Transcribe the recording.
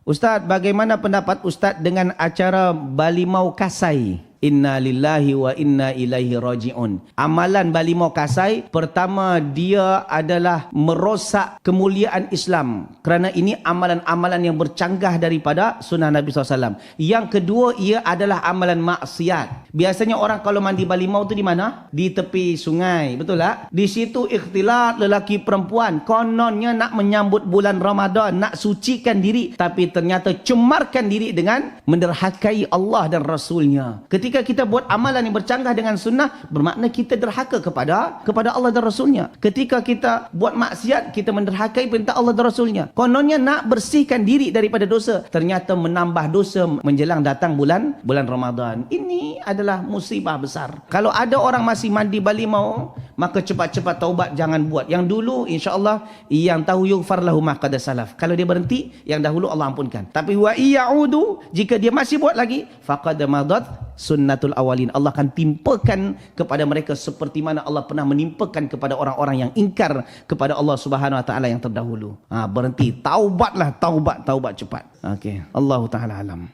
Ustaz, bagaimana pendapat Ustaz dengan acara Balimau Kasai? Inna lillahi wa inna ilaihi raji'un. Amalan Balimau Kasai, pertama dia adalah merosak kemuliaan Islam. Kerana ini amalan-amalan yang bercanggah daripada sunnah Nabi SAW. Yang kedua, ia adalah amalan maksiat. Biasanya orang kalau mandi balimau tu di mana? Di tepi sungai, betul tak? Di situ ikhtilat lelaki perempuan. Kononnya nak menyambut bulan Ramadan, nak sucikan diri. Tapi ternyata cemarkan diri dengan menderhakai Allah dan Rasulnya. Ketika kita buat amalan yang bercanggah dengan sunnah, bermakna kita derhaka kepada Allah dan Rasulnya. Ketika kita buat maksiat, kita menderhakai perintah Allah dan Rasulnya. Kononnya nak bersihkan diri daripada dosa, ternyata menambah dosa menjelang datang bulan Ramadan. Ini adalah musibah besar. Kalau ada orang masih mandi balimau, maka cepat-cepat taubat, jangan buat. Yang dulu insya-Allah yang tahu yughfar lahu ma qad salaf. Kalau dia berhenti, yang dahulu Allah ampunkan. Tapi wa iyaudu, jika dia masih buat lagi, faqad madat sunnatul awalin. Allah akan timpakan kepada mereka seperti mana Allah pernah menimpakan kepada orang-orang yang ingkar kepada Allah Subhanahu wa taala yang terdahulu. Berhenti, taubatlah, taubat cepat. Okey, Allah taala alam.